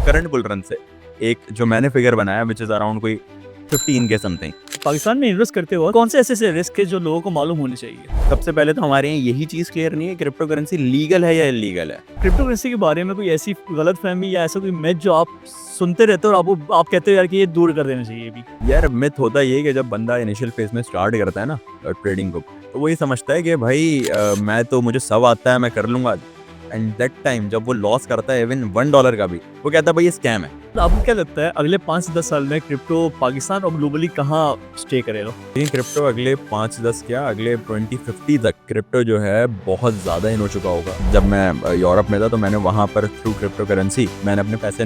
Current bull run से एक जो मैंने फिगर बनाया विच इज अराउंड कोई 15 के समथिंग। पाकिस्तान में इन्वेस्ट करते वक्त कौन से ऐसे रिस्क है जो लोगों को मालूम होने चाहिए? सबसे पहले तो हमारे यहाँ यही चीज क्लियर नहीं है क्रिप्टो करेंसी लीगल है या इलीगल है। क्रिप्टो करेंसी के बारे में कोई ऐसी गलत फहमी या ऐसा कोई मैथ जो आप सुनते रहते हो और आप कहते हो यार कि ये दूर कर देना चाहिए भी? यार मिथ होता ये कि जब बंदा इनिशियल फेज में स्टार्ट करता है ना ट्रेडिंग को, तो वो ये समझता है कि भाई मैं तो मुझे सब आता है, मैं कर लूंगा। एंड दैट टाइम जब वो लॉस करता है इवन $1 का भी, वो कहता है भाई ये स्कैम है। तो आपको क्या लगता है अगले 5 से 10 साल में क्रिप्टो पाकिस्तान और ग्लोबली कहाँ स्टे करेगा? लेकिन क्रिप्टो अगले 5-10 क्या अगले 2050 तक क्रिप्टो जो है बहुत ज़्यादा इन हो चुका होगा। जब मैं यूरोप में था तो मैंने वहाँ पर थ्रू क्रिप्टो करेंसी मैंने अपने पैसे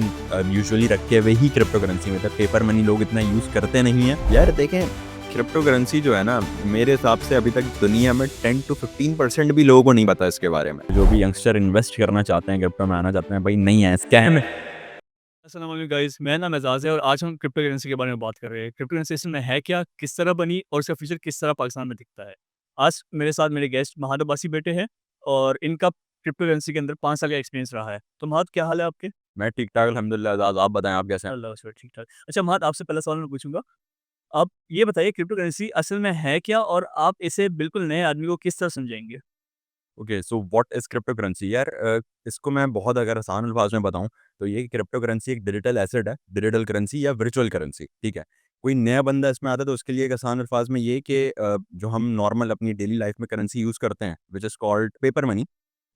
यूजुअली रखे हुए ही क्रिप्टो करेंसी में थे। पेपर मनी लोग इतना यूज़ करते नहीं हैं। यार देखें, क्रिप्टो करेंसी जो है ना, मेरे हिसाब से अभी तक दुनिया में 10 to 15% भी लोगों को नहीं पता इसके बारे में। जो भी यंगस्टर इन्वेस्ट करना चाहते हैं, क्रिप्टो में आना चाहते हैं, भाई नहीं है, स्कैम है। अस्सलाम वालेकुम गाइस, मैं नाम एजाज है और आज हम क्रिप्टो करेंसी के बारे में बात कर रहे हैं। क्रिप्टो करेंसी असल में है क्या, किस तरह बनी और इसका फ्यूचर किस तरह पाकिस्तान में दिखता है। आज मेरे साथ मेरे गेस्ट महाद अब्बासी बैठे हैं और इनका क्रिप्टो करेंसी के अंदर 5 साल का एक्सपीरियंस रहा है। तो महाद, क्या हाल है आपके? मैं ठीक ठाक अल्हम्दुलिल्लाह। आज़ाद, आप बताएं आप कैसे हैं? अल्लाह का शुक्र, ठीक ठाक। अच्छा महाद, आपसे पहला सवाल मैं पूछूंगा। आप ये बताइए क्रिप्टो करेंसी असल में है क्या और आप इसे बिल्कुल नए आदमी को किस तरह समझाएंगे? Okay, so what is crypto currency? यार इसको मैं बहुत अगर आसान अल्फाज में बताऊं तो ये क्रिप्टो करेंसी एक डिजिटल एसेट है, डिजिटल करेंसी या वर्चुअल करेंसी। ठीक है, कोई नया बंदा इसमें आता है तो उसके लिए एक आसान अल्फाज में ये कि जो हम नॉर्मल अपनी डेली लाइफ में करेंसी यूज़ करते हैं which is called paper money,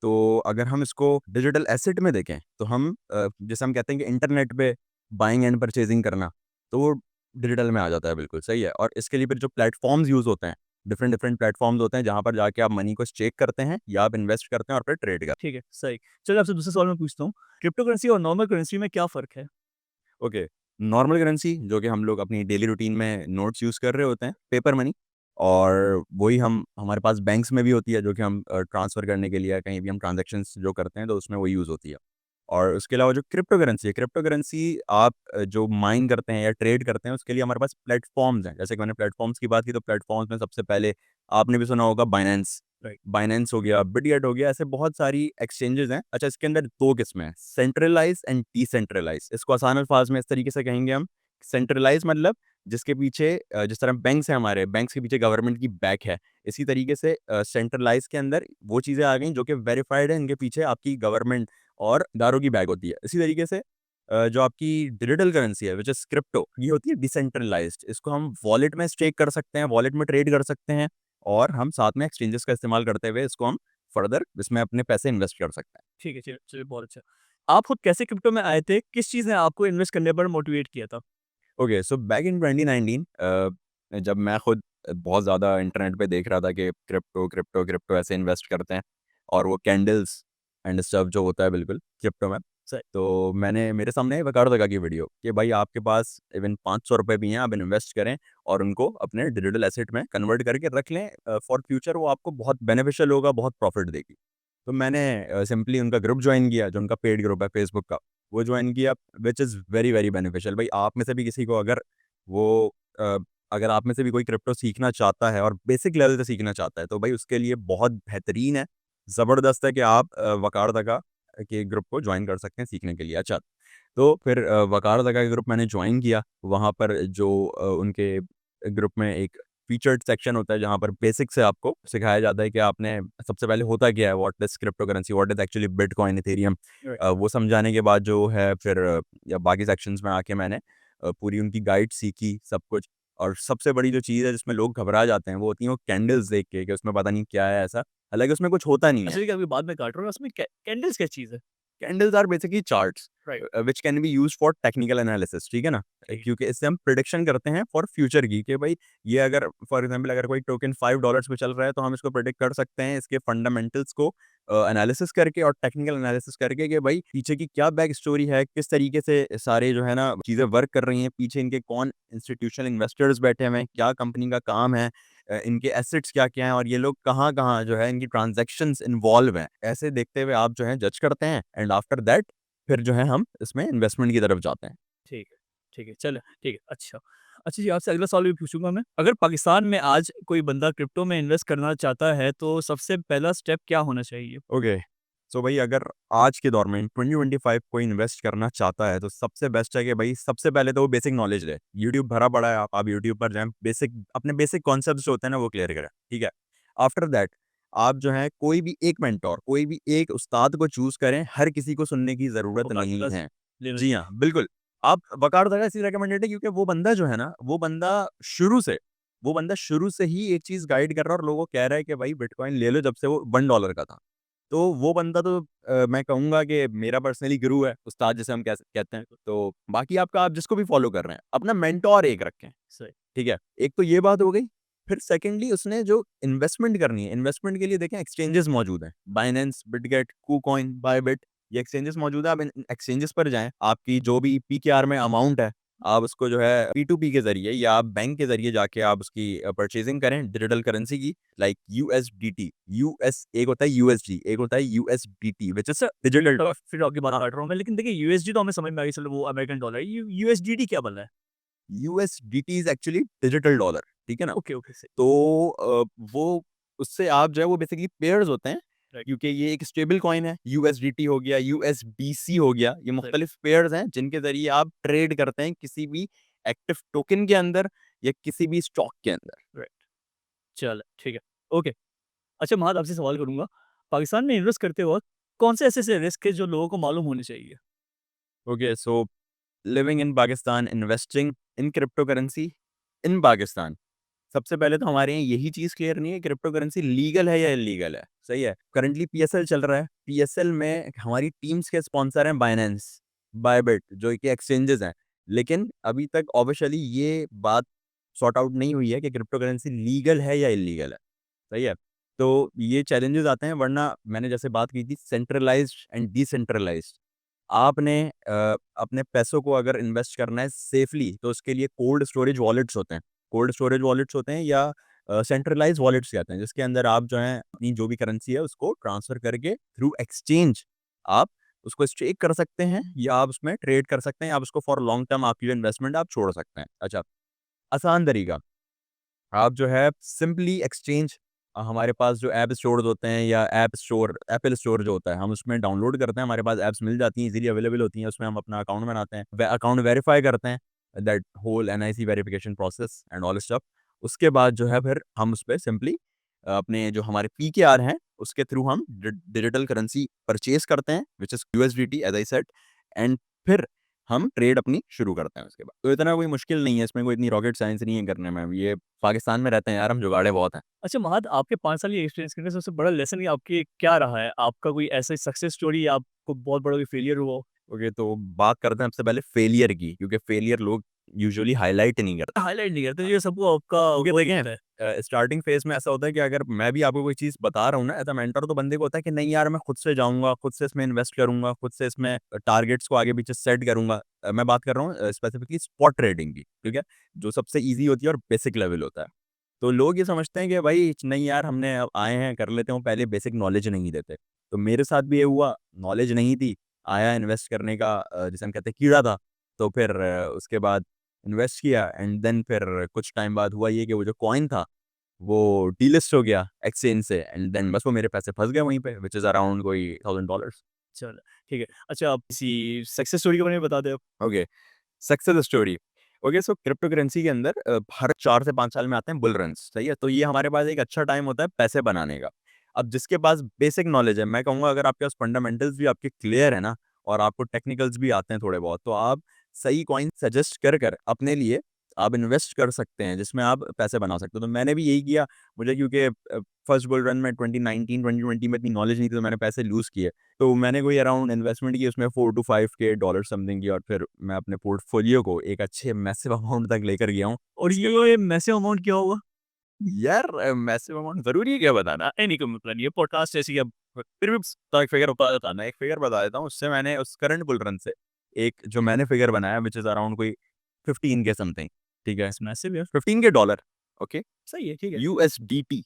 तो अगर हम इसको डिजिटल एसेट में देखें तो हम जैसे हम कहते हैं कि इंटरनेट पे बाइंग एंड परचेजिंग करना, तो वो डिजिटल में आ जाता है। बिल्कुल सही है। और इसके लिए फिर जो प्लेटफॉर्म्स यूज़ होते हैं, डिफरेंट डिफरेंट प्लेटफॉर्म्स होते हैं जहाँ पर जाके आप मनी को चेक करते हैं या आप इन्वेस्ट करते हैं और फिर ट्रेड करते ठीक है, सही। चलिए आपसे दूसरा सवाल मैं पूछता हूँ। क्रिप्टो करेंसी और नॉर्मल करेंसी में क्या फ़र्क है? हैं। ओके, नॉर्मल करेंसी जो कि हम लोग अपनी डेली रूटीन में नोट्स यूज़ कर रहे होते हैं, पेपर मनी, और वही हम हमारे पास बैंक्स में भी होती है जो कि हम ट्रांसफ़र करने के लिए या कहीं भी हम ट्रांजैक्शंस जो करते हैं तो उसमें वो यूज़ होती है। और उसके अलावा जो क्रिप्टो करेंसी है, क्रिप्टो करेंसी आप जो माइन करते हैं या ट्रेड करते हैं उसके लिए हमारे पास प्लेटफ़ॉर्म्स हैं। जैसे कि मैंने प्लेटफ़ॉर्म्स की बात की तो प्लेटफ़ॉर्म्स में सबसे पहले आपने भी सुना होगा बाइनेंस। राइट। बाइनेंस हो गया, बिटगेट हो गया, ऐसे बहुत सारी एक्सचेंजेस हैं। अच्छा, इसके अंदर 2 किस्में हैं, सेंट्रलाइज़ एंड डिसेंट्रलाइज़। इसको आसान अल्फाज में इस तरीके से कहेंगे हम, सेंट्रलाइज़ मतलब जिसके पीछे जिस तरह बैंक्स हैं हमारे, बैंक्स के पीछे गवर्नमेंट की बैक है, इसी तरीके से सेंट्रलाइज़ के अंदर वो चीज़ें आ गई जो कि वेरिफाइड है, इनके पीछे आपकी गवर्नमेंट और दारों की बैग होती है। इसी तरीके से जो आपकी डिजिटल करेंसी है विच इज़ क्रिप्टो, ये होती है डिसेंट्रलाइज़्ड। इसको हम वॉलेट में स्टेक कर सकते हैं, वॉलेट में ट्रेड कर सकते हैं और हम साथ में एक्सचेंजेस का इस्तेमाल करते हुए इसको हम फर्दर इसमें अपने पैसे इन्वेस्ट कर सकते हैं। ठीक है, चलिए चलिए, बहुत अच्छा। आप खुद कैसे क्रिप्टो में आए थे? किस चीज़ ने आपको इन्वेस्ट करने पर मोटिवेट किया था? ओके, सो बैक इन 2019 जब मैं खुद बहुत ज़्यादा इंटरनेट पे देख रहा था कि क्रिप्टो, क्रिप्टो, क्रिप्टो ऐसे इन्वेस्ट करते हैं और वो कैंडल्स एंड स्टफ जो होता है बिल्कुल क्रिप्टो में। सही। तो मैंने मेरे सामने वकार लगा की वीडियो कि भाई आपके पास इवन ₹500 भी हैं, आप इन्वेस्ट करें और उनको अपने डिजिटल एसेट में कन्वर्ट करके रख लें, फॉर फ्यूचर वो आपको बहुत बेनिफिशियल होगा, बहुत प्रॉफिट देगी। तो मैंने सिंपली उनका ग्रुप जॉइन किया जो उनका पेड ग्रुप है फेसबुक का, वो जॉइन किया which is very, very beneficial. भाई आप में से भी किसी को अगर वो अ, अगर आप में से भी कोई क्रिप्टो सीखना चाहता है और बेसिक लेवल से सीखना चाहता है तो भाई उसके लिए बहुत बेहतरीन है, ज़बरदस्त है कि आप वकार दगा के ग्रुप को जॉइन कर सकते हैं सीखने के लिए। अच्छा, तो फिर वकार दगा के ग्रुप मैंने जॉइन किया। वहाँ पर जो उनके ग्रुप में एक फीचर्ड सेक्शन होता है जहाँ पर बेसिक से आपको सिखाया जाता है कि आपने सबसे पहले होता क्या है, what is crypto currency, what is actually bitcoin, Ethereum. Right. वो समझाने के बाद जो है फिर या बाकी सेक्शंस में आके मैंने पूरी उनकी गाइड सीखी, सब कुछ। और सबसे बड़ी जो चीज़ है जिसमें लोग घबरा जाते हैं वो होती हैं वो कैंडल्स देख के कि उसमें पता नहीं क्या है ऐसा, हालाँकि उसमें कुछ होता नहीं है। अच्छा, ठीक है, अभी बाद में काट रहा हूँ। उसमें कैंडल्स क्या चीज़ है? Candles are basically charts right. Which can be used for technical analysis. ठीक है ना? ठीक है। क्योंकि इससे हम प्रिडिक्शन करते हैं फॉर फ्यूचर की कि भाई ये अगर फॉर एग्जांपल अगर कोई टोकन $5 पे चल रहा है तो हम इसको प्रिडिक्ट कर सकते हैं इसके फंडामेंटल्स को एनालिसिस करके और टेक्निकल एनालिसिस करके कि भाई पीछे की क्या बैक स्टोरी है, किस तरीके से सारे जो है ना चीज़ें वर्क कर रही हैं, पीछे इनके कौन इंस्टीट्यूशनल इन्वेस्टर्स बैठे हुए हैं, क्या कंपनी का काम है, इनके एसेट्स क्या-क्या हैं और ये लोग कहाँ-कहाँ जो है इनकी ट्रांज़ैक्शंस इन्वॉल्व हैं। ऐसे देखते हुए आप जो है जज करते हैं एंड आफ्टर दैट फिर जो है हम इसमें इन्वेस्टमेंट की तरफ जाते हैं। ठीक है, ठीक है, चलो ठीक है, अच्छा। अच्छा जी, आपसे अगला सवाल भी पूछूँगा मैं। अगर पाकिस्तान में आज कोई बंदा क्रिप्टो में इन्वेस्ट करना चाहता है, तो सबसे पहला स्टेप क्या होना चाहिए? ओके, सो भाई अगर आज के दौर में 2025 कोई इन्वेस्ट करना चाहता है तो सबसे बेस्ट है कि भाई सबसे पहले तो वो बेसिक नॉलेज ले। यूट्यूब भरा पड़ा है, आप यूट्यूब पर जाएं, अपने बेसिक कॉन्सेप्ट जो होते हैं ना वो क्लियर करें, ठीक है। आफ्टर दैट आप जो है कोई भी एक मेंटोर, कोई भी एक उस्ताद को चूज करें, हर किसी को सुनने की जरूरत औकात नहीं प्लस है। लेना जी चाहिए। हाँ, बिल्कुल। आप वकालत इसी रिकमेंडेड है क्योंकि वो बंदा जो है ना, वो बंदा शुरू से ही एक चीज गाइड कर रहा है और लोगों को कह रहा है कि भाई बिटकॉइन ले लो, जब से वो $1 का था। तो वो बंदा तो मैं कहूँगा कि मेरा पर्सनली गुरु है, उस्ताद जिसे हम कहते हैं। तो बाकी आप जिसको भी फॉलो कर रहे हैं, अपना मेंटोर एक रखें, सही। ठीक है? एक तो ये बात हो गई। फिर सेकंडली उसने जो इन्वेस्टमेंट करनी है, इन्वेस्टमेंट के लिए देखें एक्सचेंजेस मौजूद हैं। बाइनेंस, बिटगेट, कुकॉइन, बायबिट, ये एक्सचेंजेस मौजूद है। आप इन एक्सचेंजेस पर जाएँ, आपकी जो भी पीकेआर में अमाउंट है, आप उसको जो है P2P के ज़रिए या आप बैंक के ज़रिए जाके आप उसकी परचेज़िंग करें डिजिटल करेंसी की, लाइक यूएसडीटी। यूएस एक होता है यूएसडी, एक होता है USDT which is a digital तो फिर आपकी बात काट रहा हूँ मैं, लेकिन देखिए यूएसडी तो हमें समझ में आ गई, चलो वो अमेरिकन डॉलर है। यूएसडीटी क्या बन रहा है? USDT is actually digital dollar, ठीक है ना? ओके, ओके, सही। तो वो उससे आप जो है वो बेसिकली पेयर्स होते हैं, राइट, क्योंकि ये एक स्टेबल कॉइन है। यूएसडीटी हो गया, यूएसडीसी हो गया, ये राइट, मुख्तलिफ पेयर्स हैं जिनके ज़रिए आप ट्रेड करते हैं किसी भी एक्टिव टोकन के अंदर या किसी भी स्टॉक के अंदर। राइट। चलो, ठीक है। ओके। अच्छा, मैं आज आपसे सवाल करूँगा, पाकिस्तान में इन्वेस्ट करते वक़्त कौन से ऐसे-ऐसे रिस्क है जो लोगों को मालूम होने चाहिए? Okay, so living in Pakistan, investing in crypto currency in Pakistan. सबसे पहले तो हमारे यहाँ यही चीज़ क्लियर नहीं है क्रिप्टो करेंसी लीगल है या इल्लीगल है, सही है? करंटली पीएसएल चल रहा है, पीएसएल में हमारी टीम्स के स्पॉन्सर हैं बाइनेंस, बायबिट जो कि एक्सचेंजेस हैं। लेकिन अभी तक ऑफ़िशियली ये बात सॉर्ट आउट नहीं हुई है कि क्रिप्टो करेंसी लीगल है या इल्लीगल है, सही है? तो ये चैलेंजेस आते हैं, वरना मैंने जैसे बात की थी सेंट्रलाइज़्ड एंड डिसेंट्रलाइज़्ड। आपने अपने पैसों को अगर इन्वेस्ट करना है सेफली तो उसके लिए कोल्ड स्टोरेज वॉलेट्स होते हैं। कोल्ड स्टोरेज वॉलेट्स होते हैं या सेंट्रलाइज़्ड वॉलेट्स कहते हैं, जिसके अंदर आप जो है अपनी जो भी करेंसी है उसको ट्रांसफ़र करके थ्रू एक्सचेंज आप उसको स्टेक कर सकते हैं या आप उसमें ट्रेड कर सकते हैं, आप उसको फॉर लॉन्ग टर्म आपकी जो इन्वेस्टमेंट है आप छोड़ सकते हैं। अच्छा, आसान तरीका, आप जो है सिंपली एक्सचेंज हमारे पास जो ऐप स्टोर्स होते हैं या ऐप स्टोर एप्पल स्टोर जो होता है, हम उसमें डाउनलोड करते हैं, हमारे पास ऐप्स मिल जाती हैं, इज़िली अवेलेबल होती हैं, उसमें हम अपना अकाउंट बनाते हैं, अकाउंट वेरीफाई करते हैं, that whole NIC verification process and all stuff. उसके बाद जो है फिर हम उसपे सिंपली अपने जो हमारे पीकेआर हैं, उसके थ्रू हम डिजिटल करेंसी परचेज़ करते हैं, which is USDT as I said, and फिर हम ट्रेड अपनी शुरू करते हैं उसके बाद। तो इतना कोई मुश्किल नहीं है, इसमें कोई इतनी रॉकेट साइंस नहीं है करने में। ये पाकिस्तान में रहते हैं यार हम, जुगाड़े बहुत हैं। अच्छा महाद, आपके 5 साल ये एक्सपीरियंस करने से सबसे बड़ा लेसन ये आपके क्या रहा है? आपका कोई ऐसा सक्सेस स्टोरी या आपको बहुत बड़ा कोई फेलियर हुआ हो? ओके, तो बात करते हैं सबसे पहले फेलियर की, क्योंकि फेलियर लोग यूजुअली हाइलाइट नहीं करते। हाइलाइट नहीं करते, ये सबको आपका क्योंकि वो देखें दिखता है। स्टार्टिंग फेज़ में ऐसा होता है कि अगर मैं भी आपको कोई चीज़ बता रहा हूँ ना, एज़ अ मेंटर, तो बंदे को होता है कि नहीं यार मैं खुद से जाऊँगा, खुद से इसमें इन्वेस्ट करूँगा, खुद से इसमें टारगेट्स को आगे-पीछे सेट करूँगा। मैं बात कर रहा हूँ स्पेसिफिकली स्पॉट ट्रेडिंग की, ठीक है? जो सबसे ईज़ी होती है और बेसिक लेवल होता है। तो लोग ये समझते हैं कि भाई नहीं यार हमने अब आए हैं कर लेते हैं, पहले बेसिक नॉलेज नहीं देते। तो मेरे साथ भी ये हुआ, नॉलेज नहीं थी, आया इन्वेस्ट करने का जिसे हम कहते हैं कीड़ा था। तो फिर उसके बाद इन्वेस्ट किया एंड देन फिर कुछ टाइम बाद हुआ ये कि वो जो कॉइन था, वो डीलिस्ट हो गया एक्सचेंज से एंड देन बस वो मेरे पैसे फँस गए वहीं पे, व्हिच इज़ अराउंड कोई $1000। चलो, ठीक है। अच्छा, आप किसी सक्सेस स्टोरी के बारे में बता दें आप? Okay, success story. Okay, so crypto currency के अंदर हर 4 से 5 साल में आते हैं बुल रन्स, सही है? तो ये हमारे पास एक अच्छा टाइम होता है पैसे बनाने का। अब जिसके पास बेसिक नॉलेज है, मैं कहूँगा अगर आपके पास फंडामेंटल्स भी आपके क्लियर है ना और आपको टेक्निकल्स भी आते हैं थोड़े बहुत, तो आप सही कॉइन सजेस्ट कर अपने लिए आप इन्वेस्ट कर सकते हैं, जिसमें आप पैसे बना सकते हो। तो मैंने भी यही किया, मुझे क्योंकि फर्स्ट बुल रन में 2019-2020 में इतनी नॉलेज नहीं थी, तो मैंने पैसे लूज़ किए। तो मैंने कोई अराउंड इन्वेस्टमेंट की उसमें 4 टू 5 के डॉलर समथिंग की और फिर मैं अपने पोर्टफोलियो को एक अच्छे मैसिव अमाउंट तक लेकर गया हूँ। और उसके ये मैसिव अमाउंट क्या होगा? यार मैसिव अमाउंट ज़रूरी है क्या बताना? नहीं, कोई मतलब नहीं है, पॉडकास्ट ऐसी अब फिर भी तो एक फिगर बता देता, एक फिगर बता देता हूँ। उससे मैंने उस करंट बुल रन से एक जो मैंने फिगर बनाया व्हिच इज़ अराउंड कोई 15 के समथिंग, ठीक है? इट्स मैसिव यार। 15 के डॉलर, ओके? सही है, ठीक है। यूएसडीटी।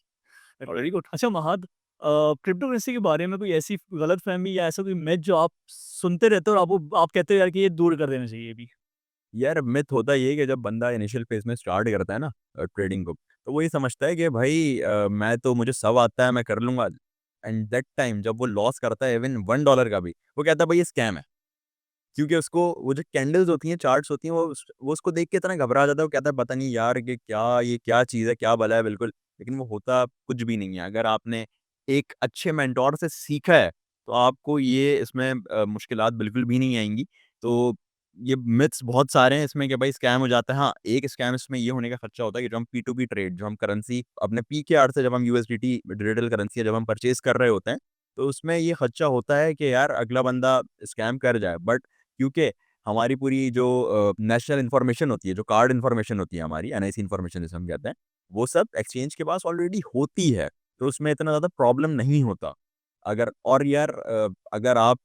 Very good. अच्छा महाद, क्रिप्टो करेंसी के बारे में कोई ऐसी गलतफ़हमी या ऐसा कोई मिथ जो आप सुनते रहते हो और आपको आप कहते हो यार कि ये दूर कर देना चाहिए अभी? यार मिथ होता ये है कि जब बंदा इनिशियल फेज़ में स्टार्ट करता है ना ट्रेडिंग को, तो वो ये समझता है कि भाई मैं तो मुझे सब आता है, मैं कर लूँगा। एंड दैट टाइम जब वो लॉस करता है इवन $1 का भी, वो कहता है भाई ये स्कैम है। क्योंकि उसको वो जो कैंडल्स होती हैं, चार्ट्स होती हैं, वो उसको देख के इतना घबरा जाता है, वो कहता है पता नहीं यार ये क्या चीज़ है, क्या भला है बिल्कुल। लेकिन वो होता कुछ भी नहीं है। अगर आपने एक अच्छे मेंटर से सीखा है, तो आपको ये इसमें मुश्किलात बिल्कुल भी नहीं आएँगी। तो ये मिथ्स बहुत सारे हैं इसमें कि भाई स्कैम हो जाता है। हाँ, एक स्कैम इसमें ये होने का खर्चा होता है कि जो हम P2P ट्रेड, जो हम करेंसी अपने पीकेआर से जब हम यूएसडीटी डिजिटल करेंसी है जब हम परचेज़ कर रहे होते हैं, तो उसमें ये खर्चा होता है कि यार अगला बंदा स्कैम कर जाए। बट क्योंकि हमारी पूरी जो नेशनल इन्फॉर्मेशन होती है, जो कार्ड इन्फॉर्मेशन होती है हमारी, एनआईसी इन्फॉर्मेशन जिसे हम कहते हैं, वो सब एक्सचेंज के पास ऑलरेडी होती है, तो उसमें इतना ज़्यादा प्रॉब्लम नहीं होता। अगर और यार अगर आप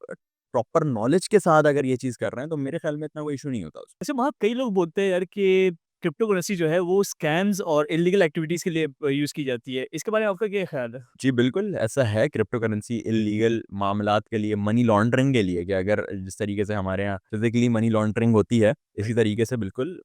प्रॉपर नॉलेज के साथ अगर ये चीज़ कर रहे हैं, तो मेरे ख्याल में इतना कोई इश्यू नहीं होता उसमें। वैसे वहाँ कई लोग बोलते हैं यार कि क्रिप्टो करेंसी जो है वो स्कैम्स और इल्लीगल एक्टिविटीज़ के लिए यूज़ की जाती है। इसके बारे में आपका क्या ख़्याल है? जी, बिल्कुल, ऐसा है क्रिप्टो करेंसी इल्लीगल मामलात के लिए, मनी लॉन्ड्रिंग के लिए कि अगर जिस तरीके से हमारे यहाँ फिज़िकली मनी लॉन्ड्रिंग होती है, इसी राइट। तरीके से बिल्कुल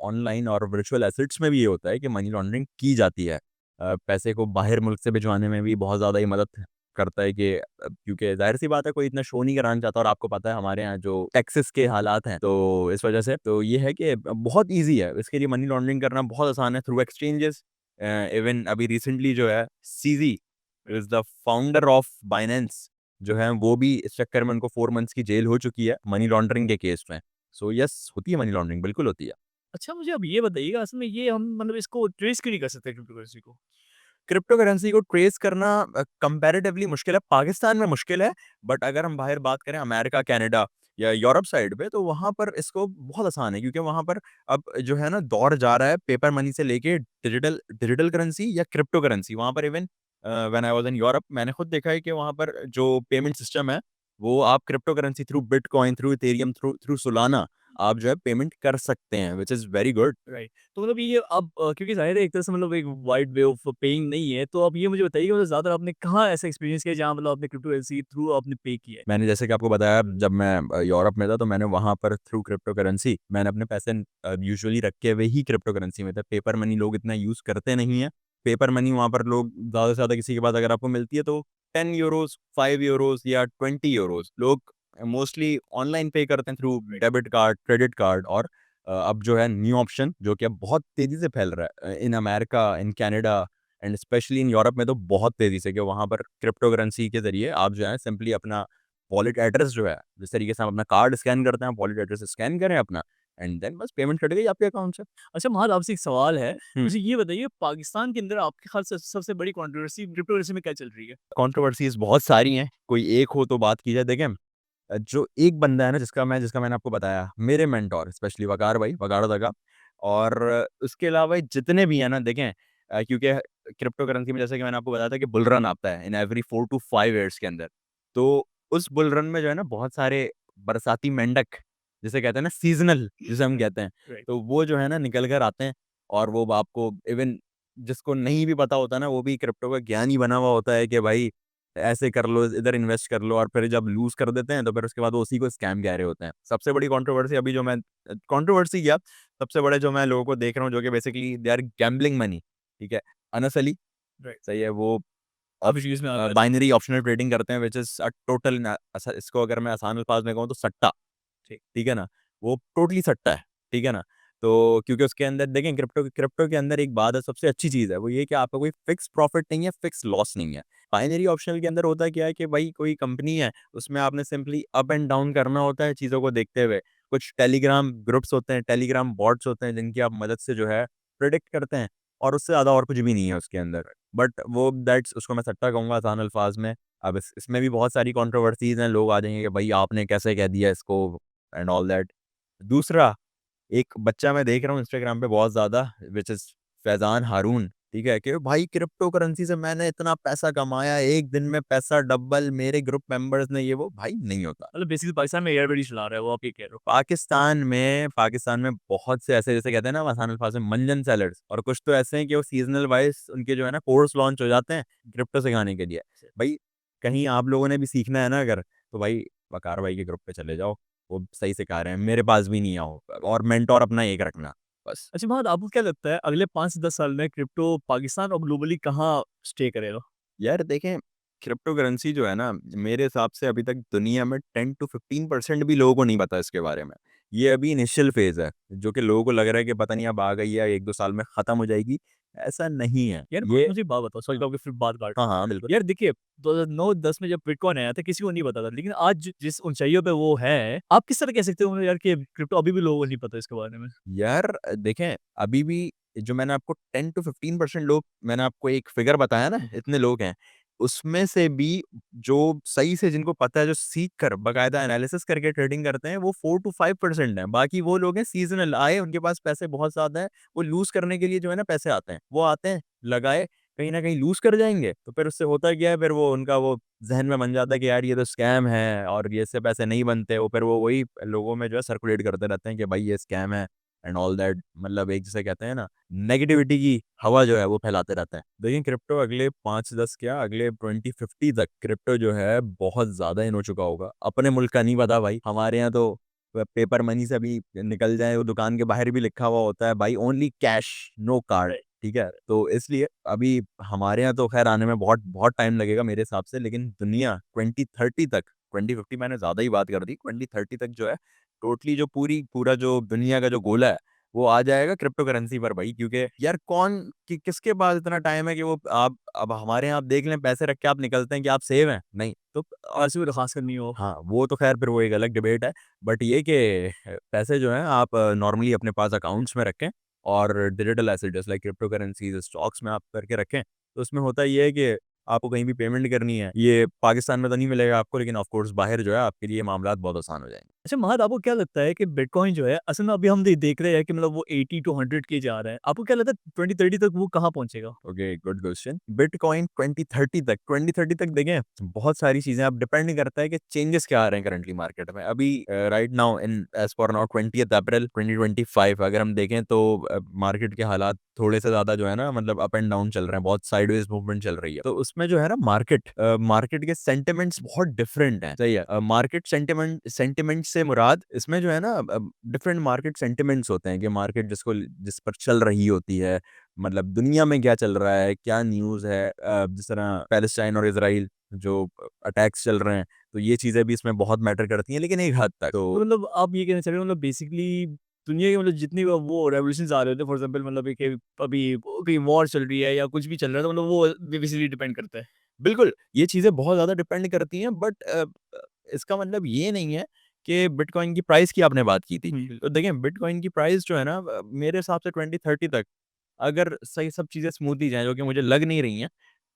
ऑनलाइन और वर्चुअल एसेट्स में भी ये होता है कि मनी लॉन्ड्रिंग की जाती है। पैसे को बाहर मुल्क से भिजवाने में भी बहुत ज़्यादा ही मदद करता है कि क्योंकि ज़ाहिर-सी बात है कोई इतना शो नहीं कराना चाहता और आपको पता है हमारे यहाँ जो टैक्सेस के हालात हैं, तो इस वजह से तो ये है कि बहुत ईज़ी है, इसके लिए मनी लॉन्ड्रिंग करना बहुत आसान है थ्रू एक्सचेंजेस। इवन अभी रिसेंटली जो है CZ is the founder of Binance जो है वो भी इस चक्कर में उनको 4 मंथ्स की जेल हो चुकी है मनी लॉन्ड्रिंग के केस में। सो यस होती है मनी लॉन्ड्रिंग, बिल्कुल होती है। अच्छा मुझे अब ये बताइएगा असल में ये हम मतलब इसको ट्रेस क्यों नहीं कर सकते क्रिप्टो करेंसी को? क्रिप्टो करेंसी को ट्रेस करना कंपैरेटिवली मुश्किल है, पाकिस्तान में मुश्किल है, बट अगर हम बाहर बात करें अमेरिका, कनाडा या यूरोप साइड पे तो वहाँ पर इसको बहुत आसान है क्योंकि वहाँ पर अब जो है ना दौर जा रहा है पेपर मनी से लेके डिजिटल डिजिटल करेंसी या क्रिप्टो करेंसी। वहाँ पर even when I was in Europe मैंने खुद देखा है कि वहाँ पर जो पेमेंट सिस्टम है, वो आप crypto currency through bitcoin, through Ethereum, through through Solana आप जो है पेमेंट कर सकते हैं, which is very good. Right. तो मतलब ये अब क्योंकि ज़ाहिर है एक तरह से मतलब एक वाइड वे ऑफ पेइंग नहीं है, तो अब ये मुझे बताइए कि मतलब ज़्यादातर आपने कहाँ ऐसा एक्सपीरियंस किया जहाँ मतलब आपने क्रिप्टो करेंसी थ्रू आपने पे किया है? मैंने जैसे कि आपको बताया जब मैं यूरोप में था तो मैंने वहाँ पर थ्रू क्रिप्टो करेंसी मैंने अपने पैसे यूजुअली रखे हुए ही क्रिप्टो करेंसी में थे। पेपर मनी लोग इतना यूज़ करते नहीं हैं। पेपर मनी वहाँ पर लोग ज़्यादा से ज़्यादा किसी के पास अगर आपको मिलती है तो 10 यूरोज़, 5 यूरोज़ या 20 यूरोज़ लोग मोस्टली ऑनलाइन पे करते हैं through debit card, credit card और अब जो है न्यू ऑप्शन जो कि अब बहुत तेज़ी से फैल रहा है in America, in Canada and specially in Europe में तो बहुत तेज़ी से कि वहाँ पर क्रिप्टो करेंसी के ज़रिए आप जो है सिंपली अपना वॉलेट एड्रेस जो है, जिस तरीके से हम अपना कार्ड स्कैन करते हैं, आप वॉलेट एड्रेस स्कैन करें अपना एंड देन बस पेमेंट कट गई आपके अकाउंट से। अच्छा महाद आपसे एक सवाल है, हुँ। मुझे ये बताइए पाकिस्तान के अंदर आपके ख़्याल से सबसे बड़ी कंट्रोवर्सी क्रिप्टो करेंसी में क्या चल रही है? कंट्रोवर्सीज़ बहुत सारी हैं, कोई एक हो तो बात की जाए। देखें जो एक बंदा है ना जिसका मैंने आपको बताया, मेरे मेंटर स्पेशली वकार भाई, वकार दगा और उसके अलावा जितने भी हैं ना देखें क्योंकि क्रिप्टो करेंसी में जैसे कि मैंने आपको बताया था कि बुल रन आता है इन एवरी 4 टू 5 ईयर्स के अंदर। तो उस बुल रन में जो है ना बहुत सारे बरसाती मेंढक जिसे कहते हैं ना सीज़नल जिसे हम कहते हैं, राइट। तो वो जो है ना निकल कर आते हैं और वो आपको इवन जिसको नहीं भी पता होता ना वो भी क्रिप्टो का ज्ञानी बना हुआ होता है कि भाई ऐसे कर लो, इधर इन्वेस्ट कर लो और फिर जब लूज़ कर देते हैं, तो फिर उसके बाद वो उसी को स्कैम कह रहे होते हैं। सबसे बड़ी कंट्रोवर्सी अभी जो मैं कंट्रोवर्सी क्या, सबसे बड़े जो मैं लोगों को देख रहा हूँ, जो कि basically they are gambling money, ठीक है? अनस अली, राइट। सही है, वो अब इस चीज़ में आता है। बाइनरी ऑप्शनल ट्रेडिंग करते हैं, व्हिच इज़ अ टोटल इसको अगर मैं आसान अल्फाज में कहूँ तो सट्टा। ठीक है ना? वो टोटली सट्टा है, ठीक है ना? तो क्योंकि उसके अंदर देखें क्रिप्टो के अंदर एक बात है सबसे अच्छी चीज़ है, वो ये कि आपका कोई फिक्स प्रॉफिट नहीं है, फिक्स लॉस नहीं है। बाइनरी ऑप्शनल के अंदर होता क्या है कि भाई कोई कंपनी है, उसमें आपने सिंपली अप एंड डाउन करना होता है चीज़ों को देखते हुए। कुछ टेलीग्राम ग्रुप्स होते हैं, टेलीग्राम बॉट्स होते हैं जिनकी आप मदद से जो है प्रेडिक्ट करते हैं और उससे ज़्यादा और कुछ भी नहीं है उसके अंदर। बट वो दैट्स उसको मैं सट्टा कहूँगा आसान अल्फाज में। अब इसमें भी बहुत सारी कंट्रोवर्सीज़ हैं, लोग आ जाएँगे कि भाई आपने कैसे कह दिया इसको एंड ऑल दैट। दूसरा, एक बच्चा मैं देख रहा हूँ इंस्टाग्राम पे बहुत ज़्यादा व्हिच इज़ फैज़ान हारून, ठीक है? कि भाई क्रिप्टो करेंसी से मैंने इतना पैसा कमाया, एक दिन में पैसा डबल मेरे ग्रुप मेंबर्स ने ये वो, भाई नहीं होता। मतलब बेसिकली पाकिस्तान में एयरबडी चला रहा है वो आप ये कह रहे हो। पाकिस्तान में बहुत से ऐसे जैसे कहते हैं ना आसान अल्फाज में मंजन सेलर्स और कुछ तो ऐसे हैं कि वो सीज़नल वाइज़ उनके जो है ना कोर्स लॉन्च हो जाते हैं क्रिप्टो सिखाने के लिए। भाई कहीं आप लोगों ने भी सीखना है ना अगर, तो भाई वकार भाई के ग्रुप पे चले जाओ, वो सही सिखा रहे हैं, मेरे पास भी नहीं आओ और मेंटर अपना एक रखना, बस। अच्छा महाद आपको क्या लगता है अगले 5 से 10 साल में क्रिप्टो पाकिस्तान और ग्लोबली कहाँ स्टे करेगा? यार देखें क्रिप्टो करेंसी जो है ना, मेरे हिसाब से अभी तक दुनिया में 10 टू 15% भी लोगों को नहीं पता इसके बारे में। ये अभी इनिशियल फेज़ है, जो कि लोगों को लग रहा है कि पता नहीं अब आ गई है, 1-2 साल में खत्म हो जाएगी। ऐसा नहीं है। यार ये मुझे एक बात बताओ, सॉरी आपकी फिर बात काट रहा हाँ, हूँ। हाँ, बिल्कुल। यार देखिए 2009-10 में जब बिटकॉइन आया था किसी को नहीं पता था, लेकिन आज जिस ऊँचाइयों पे वो है, आप किस तरह कह सकते हो यार कि क्रिप्टो अभी भी लोगों को नहीं पता इसके बारे में? यार देखें, अभी भी जो मैंने आपको 10 टू 15% लोग, मैंने आपको एक फिगर बताया ना, इतने लोग हैं, उसमें से भी जो सही से जिनको पता है, जो सीख कर बाकायदा एनालिसिस करके ट्रेडिंग करते हैं, वो 4 टू 5% हैं। बाकी वो लोग हैं सीज़नल, आए, उनके पास पैसे बहुत ज़्यादा हैं, वो लूज़ करने के लिए जो है ना पैसे आते हैं। वो आते हैं, लगाए, कहीं न कहीं लूज़ कर जाएँगे, तो फिर उससे होता क्या है, फिर वो उनका वो ज़हन में बन जाता है कि यार ये तो स्कैम है और ये इससे पैसे नहीं बनते। वो फिर वो वही लोगों में जो है सर्कुलेट करते रहते हैं कि भाई ये स्कैम है एंड ऑल दैट, मतलब एक जिसे कहते हैं ना, नेगेटिविटी की हवा जो है वो फैलाते रहते हैं। देखिए क्रिप्टो अगले 5-10 क्या, अगले 2050 तक क्रिप्टो जो है बहुत ज़्यादा इन हो चुका होगा। अपने मुल्क का नहीं पता भाई, हमारे यहाँ तो पेपर मनी से भी निकल जाए, वो दुकान के बाहर भी लिखा हुआ होता है भाई ओनली कैश, नो कार्ड। ठीक है? तो इसलिए अभी हमारे यहाँ तो ख़ैर आने में बहुत बहुत टाइम लगेगा मेरे हिसाब से, लेकिन दुनिया 2030 तक, 2050 मैंने ज़्यादा ही बात कर दी, 2030 तक जो है टोटली जो पूरा जो दुनिया का जो गोला है, वो आ जाएगा क्रिप्टो करेंसी पर भाई, क्योंकि यार किसके पास इतना टाइम है कि वो आप अब हमारे यहाँ आप देख लें, पैसे रख के आप निकलते हैं कि आप सेव हैं? नहीं। तो ऐसे में तो खास करनी हो। हाँ, वो तो ख़ैर फिर वो एक अलग डिबेट है। बट ये कि पैसे जो हैं आप नॉर्मली अपने पास अकाउंट्स में रखें और डिजिटल एसेट जैसे लाइक क्रिप्टो करेंसीज़, स्टॉक्स में आप करके रखें। तो उसमें होता ये है कि आपको कहीं भी पेमेंट करनी है, ये पाकिस्तान में तो नहीं मिलेगा आपको, लेकिन ऑफ कोर्स बाहर जो है आपके लिए मामलात बहुत आसान हो जाएँगे। अच्छा महद, आपको क्या लगता है कि बिटकॉइन जो है असल में अभी हम देख रहे हैं कि मतलब वो 80 टू 100 के जा रहा है। आपको क्या लगता है 2030 तक वो कहाँ पहुँचेगा? Okay, good question. बिटकॉइन 2030 तक देखें, बहुत सारी चीज़ें अब डिपेंड करता है कि चेंजेस क्या आ रहे हैं करंटली मार्केट में। अभी right now in as for now 20th अप्रैल 2025 अगर हम देखें तो मार्केट के हालात थोड़े से ज़्यादा जो है ना, मतलब अप एंड डाउन चल रहे हैं, बहुत साइडवेज़ मूवमेंट चल रही है। तो उसमें जो है ना मार्केट के सेंटिमेंट्स बहुत डिफरेंट हैं, सही है। मार्केट सेंटिमेंट से मुराद इसमें जो है ना, डिफरेंट मार्केट सेंटिमेंट्स होते हैं कि मार्केट जिस पर चल रही होती है, मतलब दुनिया में क्या चल रहा है, क्या न्यूज़ है, जिस तरह पैलेस्टाइन और इज़राइल जो अटैक्स चल रहे हैं, तो ये चीज़ें भी इसमें बहुत मैटर करती हैं, लेकिन एक हद तक। तो तो मतलब आप ये कहना चाह रहे हो मतलब बेसिकली दुनिया के मतलब जितनी वो रेवोल्यूशंस आ रहे होते हैं, फॉर एग्जांपल मतलब एक अभी कहीं वॉर चल रही है या कुछ भी चल रहा है, तो मतलब वो बेसिकली डिपेंड करता है। बिल्कुल, ये चीज़ें बहुत ज़्यादा डिपेंड करती हैं, बट इसका मतलब ये नहीं है कि बिटकॉइन की प्राइस की आपने बात की थी। तो बिल्कुल। देखिए बिटकॉइन की प्राइस जो है ना, मेरे हिसाब से 2030 तक अगर सही सब चीज़ें स्मूथली जाएँ, जो कि मुझे लग नहीं रही हैं,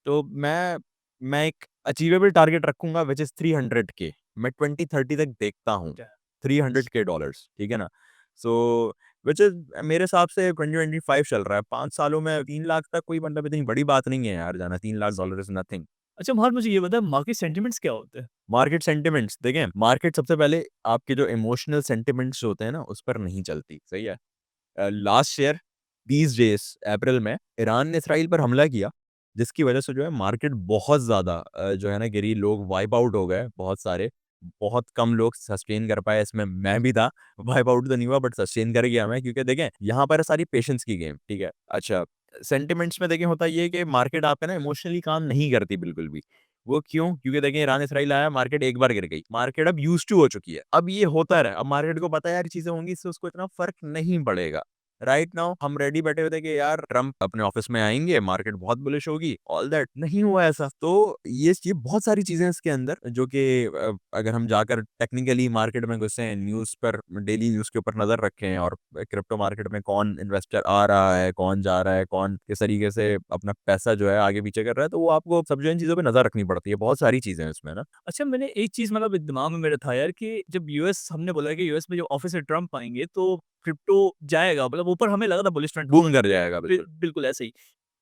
तो मैं एक अचीवेबल टारगेट रखूँगा व्हिच इज़ 300 के। मैं 2030 तक देखता हूँ, क्या? 300 के डॉलर्स, ठीक है ना? सो व्हिच इज़ मेरे हिसाब से 2025 चल रहा है, 5 सालों में 3 लाख तक कोई मतलब इतनी बड़ी बात नहीं है यार जाना, 3 लाख सही। Dollar is nothing. अच्छा महद, मुझे ये बताएं मार्केट सेंटिमेंट्स क्या होते हैं? मार्केट सेंटिमेंट्स देखें, मार्केट सबसे पहले आपके जो इमोशनल सेंटिमेंट्स होते हैं ना, उस पर नहीं चलती, सही है? लास्ट ईयर दीज़ डेज़ अप्रैल में ईरान ने इसराइल पर हमला किया, जिसकी वजह से जो है मार्केट बहुत ज़्यादा जो है ना गिरी, लोग वाइप आउट हो गए बहुत सारे, बहुत कम लोग सस्टेन कर पाए, इसमें मैं भी था, वाइप आउट तो नहीं हुआ बट सस्टेन कर गया मैं, क्योंकि देखें यहाँ पर है सारी पेशेंस की गेम, ठीक है? अच्छा, सेंटिमेंट्स में देखिए होता ये है कि मार्केट आपका ना इमोशनली काम नहीं करती बिल्कुल भी। वो क्यों? क्योंकि देखिए ईरान-इसराइल आया, मार्केट एक बार गिर गई। मार्केट अब यूज़्ड टू हो चुकी है। अब ये होता रहा, अब मार्केट को पता है यार ये चीज़ें होंगी, इससे उसको इतना फ़र्क नहीं पड़ेगा। राइट नाउ हम रेडी बैठे हुए थे कि यार ट्रम्प अपने ऑफिस में आएँगे, मार्केट बहुत बुलिश होगी, ऑल दैट, नहीं हुआ ऐसा। तो ये बहुत सारी चीज़ें हैं इसके अंदर जो कि अगर हम जाकर टेक्निकली मार्केट में घुसें, न्यूज़ पर डेली न्यूज़ के ऊपर नज़र रखें और क्रिप्टो मार्केट में कौन इन्वेस्टर आ रहा है, कौन जा रहा है, कौन किस तरीके से अपना पैसा जो है आगे-पीछे कर रहा है, तो वो आपको सब जो इन चीज़ों पे नज़र रखनी पड़ती है। बहुत सारी चीज़ें हैं इसमें ना। अच्छा, मैंने एक चीज़ मतलब दिमाग में मेरे था यार कि जब यूएस हमने बोला कि यूएस में जो ऑफिस से ट्रम्प आएँगे तो क्रिप्टो जाएगा, मतलब ऊपर हमें लगा था बुलिश ट्रेंड बूम कर जाएगा बिल्कुल। बिल्कुल ऐसे ही।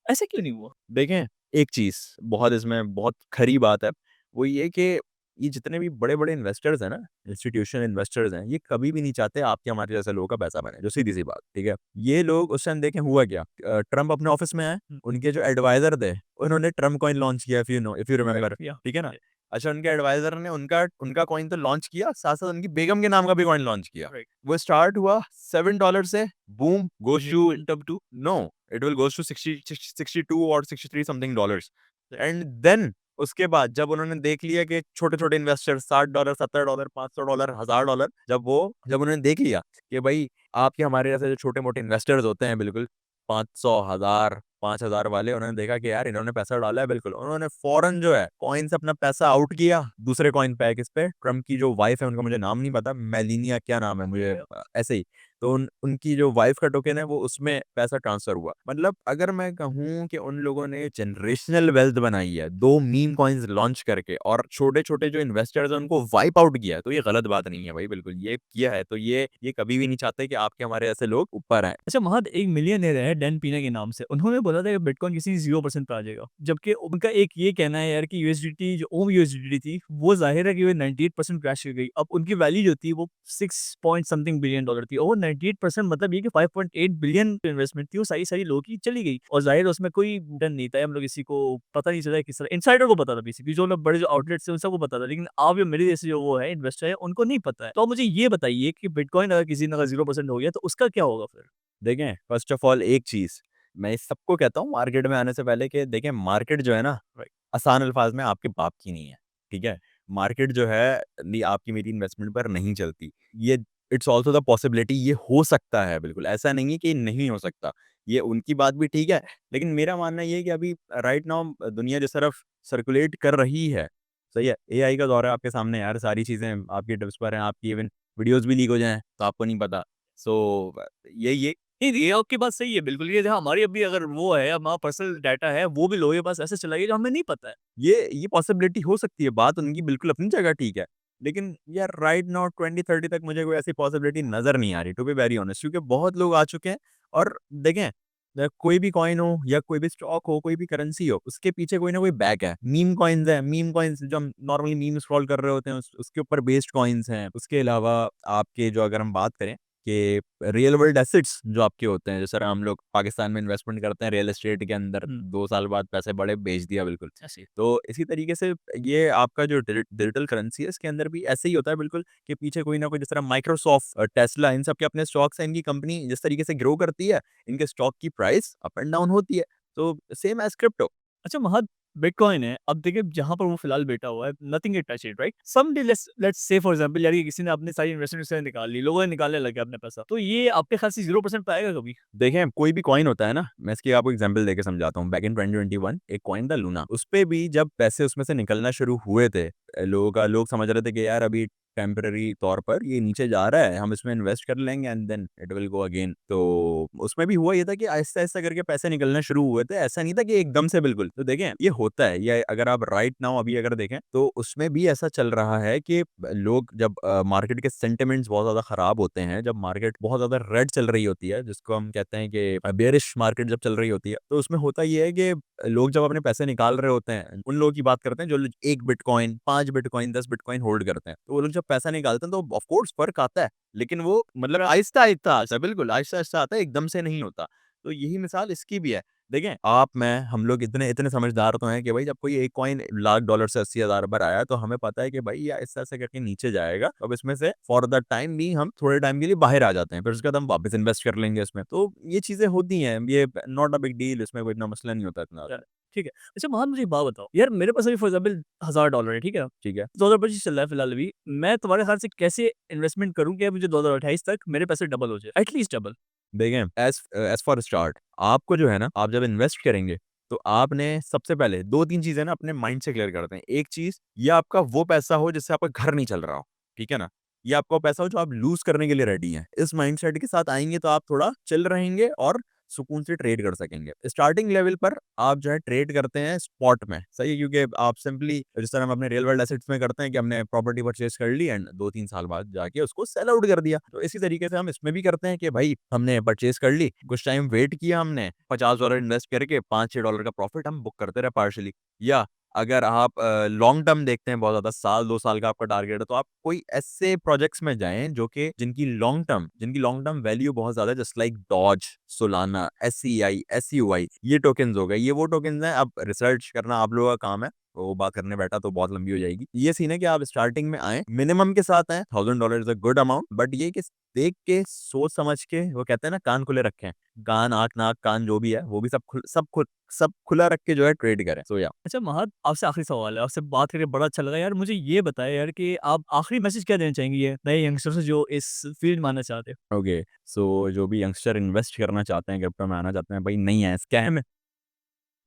ऐसा क्यों नहीं हुआ? देखें, एक चीज़ बहुत इसमें बहुत खरी बात है, वो ये कि ये जितने भी बड़े-बड़े इन्वेस्टर्स हैं ना, इंस्टीट्यूशनल इन्वेस्टर्स हैं, ये कभी भी नहीं चाहते आपके हमारे जैसे लोगों का पैसा बने, जो सीधी-सी बात, ठीक है? ये लोग उस टाइम देखें हुआ क्या, ट्रम्प अपने ऑफिस में आए, हुँ, उनके जो एडवाइज़र थे, उन्होंने ट्रम्प कॉइन लॉन्च किया, इफ यू रिमेंबर, या ठीक है ना? अच्छा, उनके एडवाइज़र ने उनका उनका कॉइन तो लॉन्च किया, साथ-साथ उनकी बेगम के नाम का भी कॉइन लॉन्च किया। राइट। वो स्टार्ट हुआ $7 से, बूम गोज़ टू तब No, it will goes to 62 or 63 something dollars. And then उसके बाद जब उन्होंने देख लिया कि छोटे-छोटे इन्वेस्टर $60, $70, $500, $1000 जब उन्होंने देख लिया कि भाई आपके हमारे जैसे जो छोटे-मोटे इन्वेस्टर्स होते हैं बिल्कुल 500, 1000, 5000 वाले, उन्होंने देखा कि यार इन्होंने पैसा डाला है बिल्कुल, उन्होंने फ़ौरन जो है कॉइन से अपना पैसा आउट किया, दूसरे कॉइन पे किस पे, ट्रम्प की जो वाइफ़ है उनका मुझे नाम नहीं पता, मेलानिया क्या नाम है मुझे ऐसे ही। तो उनकी जो वाइफ़ का टोकन है वो उसमें पैसा ट्रांसफ़र हुआ। मतलब अगर मैं कहूँ कि उन लोगों ने जनरेशनल वेल्थ बनाई है, 2 मीम कॉइन्स लॉन्च करके और छोटे-छोटे जो इन्वेस्टर्स हैं उनको वाइप आउट किया है, तो ये गलत बात नहीं है भाई बिल्कुल, ये किया है तो ये कभी भी नहीं चाहते कि आपके हमारे ऐसे लोग ऊपर आएँ। अच्छा, महद एक मिलियनेयर है डैन पीना के नाम से। उन्होंने बोला था कि बिटकॉइन किसी 0% पे आ जाएगा। जबकि उनका एक ये कहना है यार कि यूएसडीटी जो ओम यूएसडीटी थी, वो ज़ाहिर है कि वो 98% क्रैश कर गई। अब उनकी वैल्यू जो थी वो 6 पॉइंट समथिंग बिलियन डॉलर थी और वो 98% मतलब ये कि 5.8 बिलियन इन्वेस्टमेंट थी, वो सारी लोगों की चली गई और ज़ाहिर है उसमें कोई डर नहीं था। हम लोग किसी को पता नहीं चला किस तरह इनसाइडर को पता था बेसिकली, जो लोग बड़े जो आउटलेट्स हैं उन सबको पता था। लेकिन आप या मेरे जैसे जो वो है इन्वेस्टर है, उनको नहीं पता है। तो आप मुझे ये बताइए कि बिटकॉइन अगर किसी ने अगर 0% हो गया तो उसका क्या होगा फिर? देखें, फ़र्स्ट ऑफ ऑल एक चीज़, मैं इस सबको कहता हूँ मार्केट में आने से पहले कि देखें मार्केट जो है ना, राइट। आसान अल्फ़ाज़ में आपके बाप की नहीं है, ठीक है? मार्केट जो है नहीं आपकी मेरी इन्वेस्टमेंट पर नहीं चलती। ये इट्स ऑल्सो द पॉसिबिलिटी ये हो सकता है बिल्कुल, ऐसा नहीं है कि नहीं हो सकता। ये उनकी बात भी ठीक है, लेकिन मेरा मानना ये है कि अभी राइट नाउ दुनिया जिस तरफ सर्कुलेट कर रही है, सही है? एआई का दौर है आपके सामने यार, सारी चीज़ें आपकी टिप्स पर हैं, आपकी इवन वीडियोज़ भी लीक हो जाएँ, तो आपको नहीं पता। सो ये नहीं, ये आपकी बात सही है बिल्कुल। ये जो हमारी अभी अगर वो है, हमारा पर्सनल डाटा है, वो भी लोगों के पास ऐसे चला गया जो हमें नहीं पता है। ये पॉसिबिलिटी हो सकती है, बात उनकी बिल्कुल अपनी जगह ठीक है। लेकिन यार राइट नाउ 2030 तक मुझे कोई ऐसी पॉसिबिलिटी नज़र नहीं आ रही टू बी वेरी ऑनेस्ट, क्योंकि बहुत लोग आ चुके हैं और देखें कोई भी कॉइन हो या कोई भी स्टॉक हो, कोई भी करेंसी हो, उसके पीछे कोई ना कोई बैक है। मीम कॉइन्स हैं, मीम कॉइन्स जो हम नॉर्मली मीम स्क्रॉल कर रहे होते हैं उसके ऊपर बेस्ड कॉइन्स हैं। उसके अलावा आपके जो अगर हम बात करें कि रियल वर्ल्ड एसेट्स जो आपके होते हैं, जैसे हम लोग पाकिस्तान में इन्वेस्टमेंट करते हैं रियल एस्टेट के अंदर, हुँ, 2 साल बाद पैसे बढ़े, बेच दिया बिल्कुल। ऐसे ही। तो इसी तरीके से ये आपका जो डिजिटल करेंसी है इसके अंदर भी ऐसे ही होता है बिल्कुल कि पीछे कोई ना कोई जिस तरह माइक्रोसॉफ्ट, टेस्ला इन सब के अपने स्टॉक्स हैं, इनकी कंपनी जिस तरीके से ग्रो करती है, इनके स्टॉक की प्राइस अप एंड डाउन होती है। तो सेम एज़ क्रिप्टो। अच्छा महद बिटकॉइन है, अब देखिए जहाँ पर वो फिलहाल बैठा हुआ है, nothing can touch it right? Someday let's let's say for example यार ये किसी ने अपनी सारी इन्वेस्टमेंट से निकाल ली, लोगों ने निकालने लगे अपना पैसा। तो ये आपके ख़्याल से 0% पे आएगा कभी? देखें, कोई भी कॉइन होता है ना, मैं इसकी आपको एग्ज़ाम्पल देके समझाता हूँ। बैक इन 2021 एक कॉइन था लूना, उसपे भी जब पैसे उसमें से निकलना शुरू हुए थे, लोग समझ रहे थे कि यार अभी टेम्परेरी तौर पर ये नीचे जा रहा है, हम इसमें इन्वेस्ट कर लेंगे and then it will go again. तो उसमें भी हुआ ये था कि आहिस्ता-आहिस्ता करके पैसे निकलना शुरू हुए थे, ऐसा नहीं था कि एकदम से बिल्कुल। तो देखें, ये होता है, ये अगर आप राइट नाउ अभी अगर देखें, तो उसमें भी ऐसा चल रहा है कि लोग जब मार्केट के सेंटिमेंट्स बहुत ज़्यादा खराब होते हैं, जब मार्केट बहुत ज़्यादा रेड चल रही होती है, जिसको हम कहते हैं कि बेयरिश मार्केट जब चल रही होती है, तो उसमें होता ये है कि लोग जब अपने पैसे निकाल रहे होते हैं, उन लोगों की बात करते हैं जो लोग 1 बिटकॉइन, 5 बिटकॉइन, 10 बिटकॉइन होल्ड करते हैं। तो वो लोग जब पैसा निकालते हैं तो ऑफ कोर्स फ़र्क आता है, लेकिन वो मतलब आहिस्ता-आहिस्ता आता है, बिल्कुल आहिस्ता-आहिस्ता आता है, एकदम से नहीं होता। तो यही मिसाल इसकी भी है। देखें, आप, मैं, हम लोग इतने इतने समझदार तो हैं कि भाई जब कोई एक कॉइन लाख डॉलर से 80,000 पर आया, तो हमें पता है कि भाई ये ऐसे-ऐसे करके नीचे जाएगा। अब इसमें से फॉर द टाइम बीइंग हम थोड़े टाइम के लिए बाहर आ जाते हैं, फिर उसके बाद हम वापस इन्वेस्ट कर लेंगे इसमें। तो ये चीज़ें होती हैं, ये नॉट अ बिग डील, इसमें कोई इतना मसला नहीं होता इतना या ज़्यादा। ठीक है। अच्छा महद मुझे एक बात बताओ, यार मेरे पास अभी फॉर एग्जांपल $1000 है, ठीक है? ठीक है? 2025 चल रहा है फिलहाल अभी। मैं तुम्हारे ख्याल से कैसे इन्वेस्टमेंट करूँ कि मुझे 2028 तक मेरे पैसे डबल हो जाए? At least double. देखें, एज़ फॉर स्टार्ट आपको जो है ना, आप जब इन्वेस्ट करेंगे, तो आपने सबसे पहले 2-3 चीज़ें ना अपने माइंड से क्लियर कर दें। एक चीज़, ये आपका वो पैसा हो जिससे आपका घर नहीं चल रहा हो, ठीक है ना? ये आपका वो पैसा हो जो आप लूज़ करने के लिए रेडी हैं। इस माइंडसेट के साथ आएँगे तो आप थोड़ा चिल रहेंगे और सुकून से ट्रेड कर सकेंगे। स्टार्टिंग लेवल पर आप जो है ट्रेड करते हैं स्पॉट में, सही है? क्योंकि आप सिंपली जिस तरह हम अपने रियल वर्ल्ड एसेट्स में करते हैं कि हमने प्रॉपर्टी परचेज़ कर ली एंड 2-3 साल बाद जाके उसको सेल आउट कर दिया। तो इसी तरीके से हम इसमें भी करते हैं कि भाई हमने परचेज़ कर ली, कुछ टाइम वेट किया हमने, $50 इन्वेस्ट करके $5-6 का प्रॉफिट हम बुक करते रहे पार्शियली। या अगर आप लॉन्ग टर्म देखते हैं बहुत ज़्यादा, साल 2 साल का आपका टारगेट है, तो आप कोई ऐसे प्रोजेक्ट्स में जाएँ जो कि जिनकी लॉन्ग टर्म वैल्यू बहुत ज़्यादा है, जस्ट लाइक डॉज, सोलाना, एसईआई, एसयूआई, ये टोकन्स हो गए। ये वो टोकन्स हैं, अब रिसर्च करना आप लोगों का काम है। वो बात करने बैठा तो बहुत लंबी हो जाएगी। ये सीन है कि आप स्टार्टिंग में आए, मिनिमम के साथ आए, $1000 is a good amount, but ये कि देख के, सोच समझ के, वो कहते हैं ना कान खुले रखें। कान, आँख, नाक, कान जो भी है, वो भी सब खुला रख के जो है ट्रेड करें। सो या अच्छा महद, आपसे आखिरी सवाल है, आपसे बात करके बड़ा अच्छा लगा यार। मुझे ये बताएँ यार कि आप आखिरी मैसेज क्या देना चाहेंगे ये नए यंगस्टर्स से जो इस फील्ड में आना चाहते हैं? ओके, सो जो भी यंगस्टर इन्वेस्ट करना चाहते हैं, क्रिप्टो में आना चाहते हैं, भाई नहीं है, स्कैम है।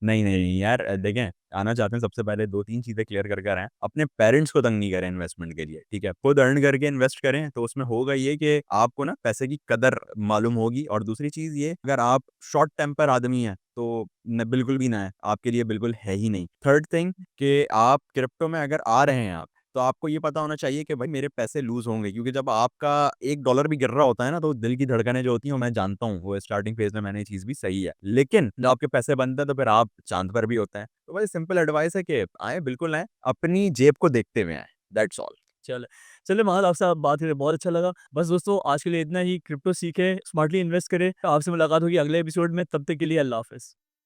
नहीं, नहीं, नहीं यार, देखें, आना चाहते हैं, सबसे पहले 2-3 चीज़ें क्लियर कर कर आएँ। अपने पेरेंट्स को तंग नहीं करें इन्वेस्टमेंट के लिए, ठीक है? खुद अर्न करके इन्वेस्ट करें, तो उसमें होगा ये कि आपको ना पैसे की कदर मालूम होगी। और दूसरी चीज़ ये, अगर आप शॉर्ट टेम्पर आदमी हैं, तो न बिल्कुल भी ना है, आपके लिए बिल्कुल है ही नहीं। थर्ड थिंग कि आप क्रिप्टो में अगर आ रहे हैं आप, तो आपको ये पता होना चाहिए कि भाई मेरे पैसे लूज़ होंगे, क्योंकि जब आपका $1 भी गिर रहा होता है ना, तो दिल की धड़कनें जो होती हैं, वो मैं जानता हूँ, वो स्टार्टिंग फेज़ में मैंने ये चीज़ भी सही है। लेकिन जब आपके पैसे बनते हैं, तो फिर आप चाँद पर भी होते हैं। तो भाई सिंपल एडवाइस है कि आएँ, बिल्कुल आएँ, अपनी जेब को देखते हुए आएँ, दैट्स ऑल। चल चलिए महद, आपसे बात करके बहुत अच्छा लगा। बस दोस्तों, आज के लिए इतना ही। क्रिप्टो सीखें, स्मार्टली इन्वेस्ट करें। आपसे मुलाकात होगी अगले एपिसोड में, तब तक के लिए अल्लाह हाफ़िज़।